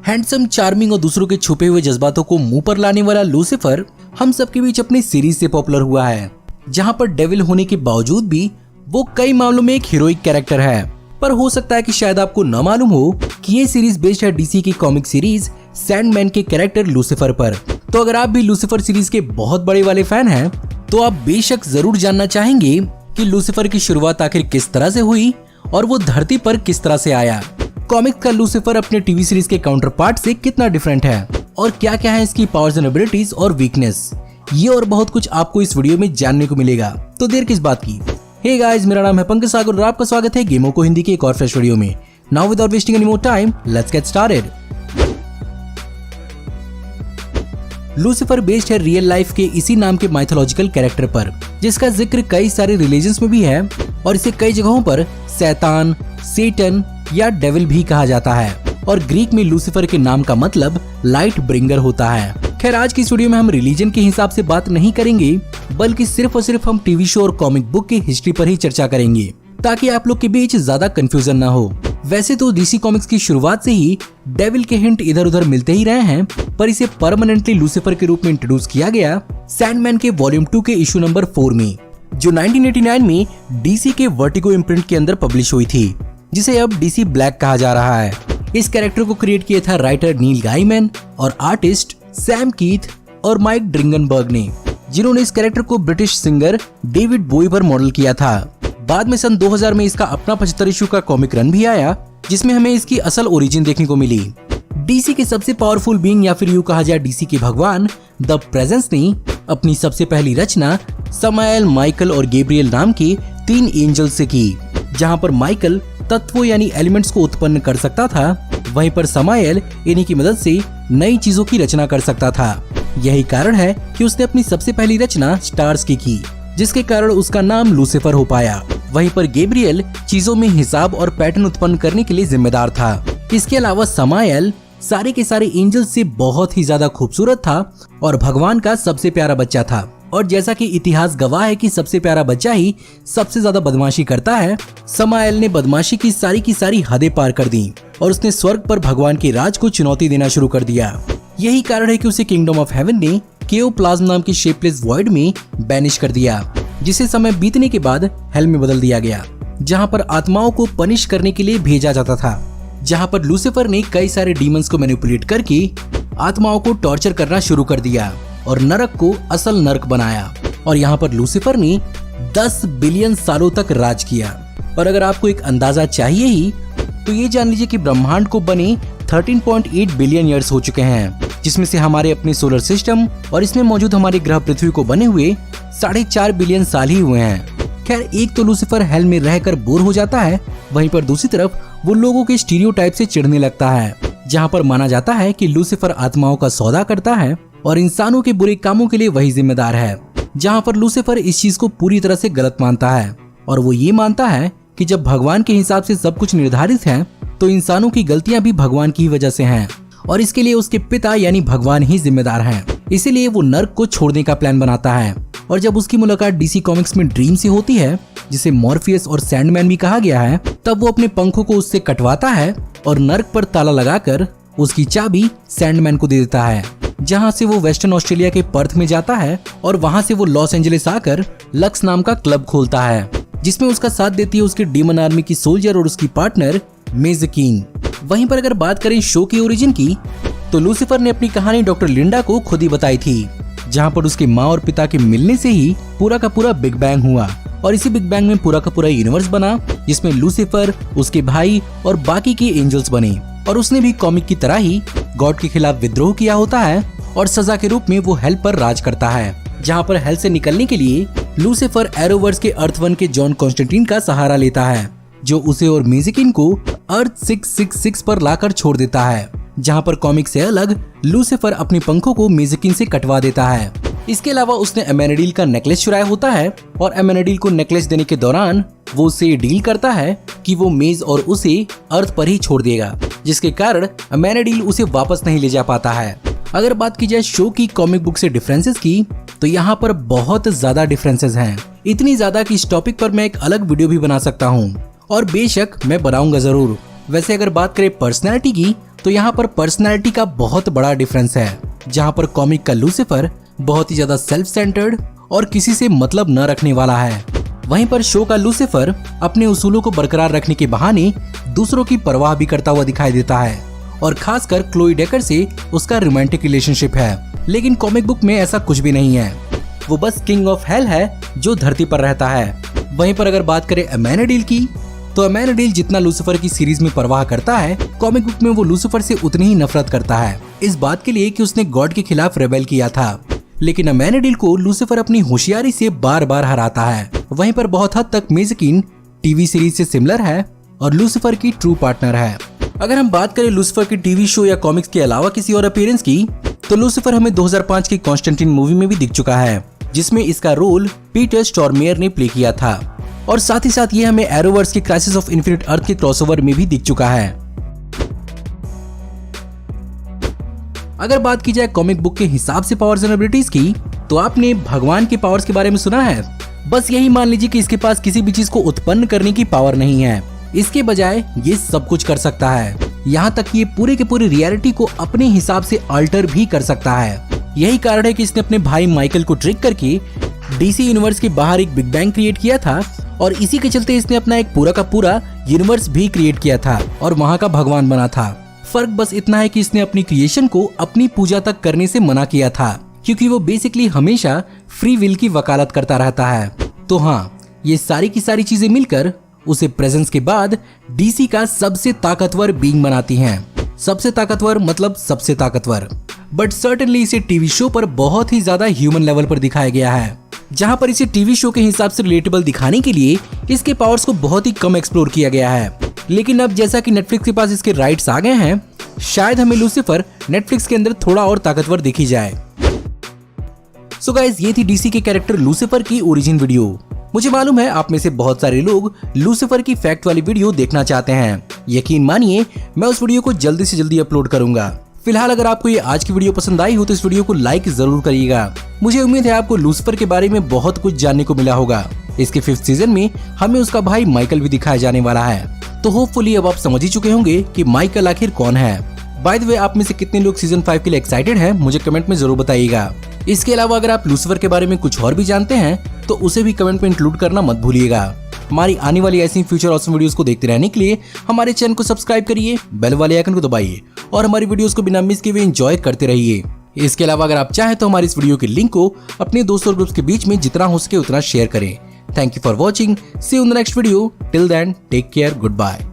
Handsome, charming और दूसरों के छुपे हुए जज्बातों को मुंह पर लाने वाला लूसीफर हम सबके बीच अपनी सीरीज से पॉपुलर हुआ है, जहां पर डेविल होने के बावजूद भी वो कई मामलों में एक हीरोइक कैरेक्टर है। पर हो सकता है कि शायद आपको न मालूम हो कि ये सीरीज बेस्ड है डीसी की कॉमिक सीरीज सैंडमैन के कैरेक्टर लूसीफर पर। तो अगर आप भी लूसीफर सीरीज के बहुत बड़े वाले फैन हैं, तो आप बेशक जरूर जानना चाहेंगे कि लूसीफर की शुरुआत आखिर किस तरह से हुई और वो धरती पर किस तरह से आया। कॉमिक्स का लूसीफर अपने टीवी सीरीज के काउंटर पार्ट से कितना डिफरेंट है और क्या क्या है इसकी पावर्स एंड एबिलिटीज और वीकनेस, ये और बहुत कुछ आपको इस वीडियो में जानने को मिलेगा। तो देर किस बात की। हे गाइस, मेरा नाम है पंकज सागर और आपका स्वागत है गेमों को हिंदी के एक और फ्रेश वीडियो में। Now without wasting any more time, let's get started. Lucifer based है रियल लाइफ के इसी नाम के माइथोलॉजिकल कैरेक्टर पर, जिसका जिक्र कई सारे रिलीजन्स में भी है और इसे कई जगहों पर शैतान, सेटन या डेविल भी कहा जाता है। और ग्रीक में लूसीफर के नाम का मतलब लाइट ब्रिंगर होता है। खैर, आज की इस वीडियो में हम रिलीजन के हिसाब से बात नहीं करेंगे, बल्कि सिर्फ और सिर्फ हम टीवी शो और कॉमिक बुक की हिस्ट्री पर ही चर्चा करेंगे, ताकि आप लोग के बीच ज्यादा कंफ्यूजन ना हो। वैसे तो डीसी कॉमिक्स की शुरुआत से ही डेविल के हिंट इधर उधर मिलते ही रहे हैं, पर इसे परमानेंटली लूसीफर के रूप में इंट्रोड्यूस किया गया सैंडमैन के वॉल्यूम 2 के इशू नंबर 4 में, जो 1989 में डीसी के वर्टिगो इम्प्रिंट के अंदर पब्लिश हुई थी, जिसे अब डीसी ब्लैक कहा जा रहा है। इस कैरेक्टर को क्रिएट किया था राइटर नील गाइमैन और आर्टिस्ट सैम कीथ और माइक ड्रिंगनबर्ग ने, जिन्होंने इस कैरेक्टर को ब्रिटिश सिंगर डेविड बोई पर मॉडल किया था। बाद में सन 2000 में इसका अपना 75 इशू का कॉमिक रन भी आया, जिसमें हमें इसकी असल ओरिजिन देखने को मिली। डीसी के सबसे पावरफुल बीइंग या फिर यूं कहा जाए डीसी के भगवान द प्रेजेंस ने अपनी सबसे पहली रचना समायल, माइकल और गैब्रियल नाम के 3 एंजल से की, जहां पर माइकल तत्वों यानी एलिमेंट्स को उत्पन्न कर सकता था, वहीं पर समायल इन्हीं की मदद से नई चीजों की रचना कर सकता था। यही कारण है कि उसने अपनी सबसे पहली रचना स्टार्स की, जिसके कारण उसका नाम लूसीफर हो पाया। वहीं पर गैब्रियल चीजों में हिसाब और पैटर्न उत्पन्न करने के लिए जिम्मेदार था। इसके अलावा समायल सारे के सारे एंजल से बहुत ही ज्यादा खूबसूरत था और भगवान का सबसे प्यारा बच्चा था। और जैसा कि इतिहास गवाह है कि सबसे प्यारा बच्चा ही सबसे ज्यादा बदमाशी करता है, समायल ने बदमाशी की सारी हदें पार कर दी और उसने स्वर्ग पर भगवान के राज को चुनौती देना शुरू कर दिया। यही कारण है कि उसे किंगडम ऑफ हेवन ने केओप्लाज्म नाम की शेपलेस वॉइड में बैनिश कर दिया, जिसे समय बीतने के बाद हेल में बदल दिया गया, जहां पर आत्माओं को पनिश करने के लिए भेजा जाता था। जहां पर लूसीफर ने कई सारे डीमंस को मैनिपुलेट करके आत्माओं को टॉर्चर करना शुरू कर दिया और नरक को असल नरक बनाया। और यहाँ पर लूसीफर ने 10 बिलियन सालों तक राज किया। और अगर आपको एक अंदाजा चाहिए ही, तो ये जान लीजिए कि ब्रह्मांड को बने 13.8 बिलियन ईयर्स हो चुके हैं, जिसमें से हमारे अपने सोलर सिस्टम और इसमें मौजूद हमारे ग्रह पृथ्वी को बने हुए 4.5 बिलियन साल ही हुए हैं। खैर, एक तो लूसीफर हेल में रहकर बोर हो जाता है, वहीं पर दूसरी तरफ वो लोगों के स्टीरियोटाइप से चिढ़ने लगता है, जहाँ पर माना जाता है कि लूसीफर आत्माओं का सौदा करता है और इंसानों के बुरे कामों के लिए वही जिम्मेदार है। जहाँ पर लूसीफर इस चीज को पूरी तरह से गलत मानता है और वो ये मानता है कि जब भगवान के हिसाब से सब कुछ निर्धारित है, तो इंसानों की गलतियां भी भगवान की वजह से हैं और इसके लिए उसके पिता यानी भगवान ही जिम्मेदार हैं। इसीलिए वो नर्क को छोड़ने का प्लान बनाता है। और जब उसकी मुलाकात डीसी कॉमिक्स में ड्रीम से होती है, जिसे मॉर्फियस और सैंडमैन भी कहा गया है, तब वो अपने पंखों को उससे कटवाता है और नर्क पर ताला लगाकर उसकी चाबी सैंडमैन को दे देता है, जहां से वो वेस्टर्न ऑस्ट्रेलिया के पर्थ में जाता है और वहां से वो लॉस एंजलिस आकर लक्स नाम का क्लब खोलता है, जिसमें उसका साथ देती है उसकी डीमन आर्मी की सोल्जर और उसकी पार्टनर मेज़कीन। वहीं पर अगर बात करें शो की ओरिजिन की, तो लूसीफर ने अपनी कहानी डॉक्टर लिंडा को खुद ही बताई थी, जहां पर उसके माँ और पिता के मिलने से ही पूरा का पूरा बिग बैंग हुआ और इसी बिग बैंग में पूरा का पूरा यूनिवर्स बना, जिसमें लूसीफर, उसके भाई और बाकी के एंजल्स बने। और उसने भी कॉमिक की तरह ही गॉड के खिलाफ विद्रोह किया होता है और सजा के रूप में वो हेल पर राज करता है, जहां पर हेल से निकलने के लिए लूसीफर एरोवर्स के अर्थ 1 के जॉन कॉन्स्टेंटाइन का सहारा लेता है, जो उसे और मेज़कीन को अर्थ 666 पर लाकर छोड़ देता है, जहां पर कॉमिक से अलग लूसीफर अपने पंखों को मेज़कीन से कटवा देता है। इसके अलावा उसने एमेनेडिल का नेकलेस चुराया होता है और एमेनेडिल को नेकलेस देने के दौरान वो उससे डील करता है कि वो मेज और उसे अर्थ पर ही छोड़ देगा, जिसके कारण एमेनेडिल उसे वापस नहीं ले जा पाता है। अगर बात की जाए शो की कॉमिक बुक से डिफरेंसेस की, तो यहाँ पर बहुत ज्यादा डिफरेंसेस हैं, इतनी ज्यादा कि इस टॉपिक पर मैं एक अलग वीडियो भी बना सकता हूँ और बेशक मैं बनाऊंगा जरूर। वैसे अगर बात करें पर्सनैलिटी की, तो यहाँ पर पर्सनैलिटी का बहुत बड़ा डिफरेंस है। जहाँ पर कॉमिक का लूसीफर बहुत ही ज्यादा सेल्फ सेंटर्ड और किसी से मतलब न रखने वाला है, वहीं पर शो का लूसीफर अपने उसूलों को बरकरार रखने के बहाने दूसरों की परवाह भी करता हुआ दिखाई देता है और खासकर क्लोई डेकर से उसका रोमांटिक रिलेशनशिप है। लेकिन कॉमिक बुक में ऐसा कुछ भी नहीं है, वो बस किंग ऑफ हेल है जो धरती पर रहता है। वहीं पर अगर बात करें अमेनाडील की, तो अमेनाडील जितना लूसीफर की सीरीज में परवाह करता है, कॉमिक बुक में वो लूसीफर से उतनी ही नफरत करता है, इस बात के लिए कि उसने गॉड के खिलाफ रेबेल किया था। लेकिन अमेनाडील को लूसीफर अपनी होशियारी से बार बार हराता है। वहीं पर बहुत हद तक मेज़कीन टीवी सीरीज से सिमिलर है और लूसीफर की ट्रू पार्टनर है। अगर हम बात करें लूसीफर की टीवी शो या कॉमिक्स के अलावा किसी और अपीयरेंस की, तो लूसीफर हमें 2005 की कॉन्स्टेंटाइन मूवी में भी दिख चुका है, जिसमें इसका रोल पीटर स्टॉर्मेयर ने प्ले किया था और साथ ही साथ ये हमें एरोवर्स के क्राइसिस ऑफ इन्फिनिट अर्थ के क्रॉसओवर में भी दिख चुका है। अगर बात की जाए कॉमिक बुक के हिसाब से पावर्स एंड एबिलिटीज की, तो आपने भगवान के पावर्स के बारे में सुना है। बस यही मान लीजिए कि इसके पास किसी भी चीज को उत्पन्न करने की पावर नहीं है, इसके बजाय ये सब कुछ कर सकता है। यहाँ तक कि ये पूरे के पूरे रियलिटी को अपने हिसाब से अल्टर भी कर सकता है। यही कारण है कि इसने अपने भाई माइकल को ट्रिक करके डीसी यूनिवर्स के बाहर एक बिग बैंग क्रिएट किया था और इसी के चलते इसने अपना एक पूरा का पूरा यूनिवर्स भी क्रिएट किया था और वहाँ का भगवान बना था। फर्क बस इतना है कि इसने अपनी क्रिएशन को अपनी पूजा तक करने से मना किया था, क्योंकि वो बेसिकली हमेशा फ्री विल की वकालत करता रहता है। तो हाँ, ये सारी की सारी चीजें मिलकर उसे प्रेजेंस के बाद डीसी का सबसे ताकतवर बीइंग बनाती हैं। सबसे ताकतवर मतलब सबसे ताकतवर, बट सर्टेनली इसे टीवी शो पर बहुत ही ज्यादा ह्यूमन लेवल पर दिखाया गया है, जहां पर इसे टीवी शो के हिसाब से रिलेटेबल दिखाने के लिए इसके पावर्स को बहुत ही कम एक्सप्लोर किया गया है। लेकिन अब जैसा कि नेटफ्लिक्स के पास इसके राइट्स आ गए हैं, शायद हमें लूसीफर नेटफ्लिक्स के अंदर थोड़ा और ताकतवर दिखी जाए। सो गाइस, ये थी डीसी के कैरेक्टर लूसीफर की ओरिजिन वीडियो। मुझे मालूम है आप में से बहुत सारे लोग लूसीफर की फैक्ट वाली वीडियो देखना चाहते हैं। यकीन मानिए, मैं उस वीडियो को जल्दी से जल्दी अपलोड करूंगा। फिलहाल अगर आपको ये आज की वीडियो पसंद आई हो तो इस वीडियो को लाइक जरूर करिएगा। मुझे उम्मीद है आपको लूसीफर के बारे में बहुत कुछ जानने को मिला होगा। इसके 5th सीजन में हमें उसका भाई माइकल भी दिखाया जाने वाला है, तो होपफुली अब आप समझ ही चुके होंगे कि माइकल आखिर कौन है। बाय द वे, आप में से कितने लोग सीजन 5 के लिए एक्साइटेड हैं, मुझे कमेंट में जरूर बताइएगा। इसके अलावा अगर आप लूसीफर के बारे में कुछ और भी जानते हैं तो उसे भी कमेंट में इंक्लूड करना मत भूलिएगा। हमारी आने वाली ऐसी फ्यूचर ऑसम वीडियोस को देखते रहने के लिए हमारे चैनल को सब्सक्राइब करिए, बेल वाले आइकन को दबाइए और हमारी वीडियोस को बिना मिस किए हुए एंजॉय करते रहिए। इसके अलावा अगर आप चाहें तो हमारी इस वीडियो के लिंक को अपने दोस्तों और ग्रुप्स के बीच में जितना हो सके उतना शेयर करें। Thank you for watching, see you in the next video. Till then take care, good bye.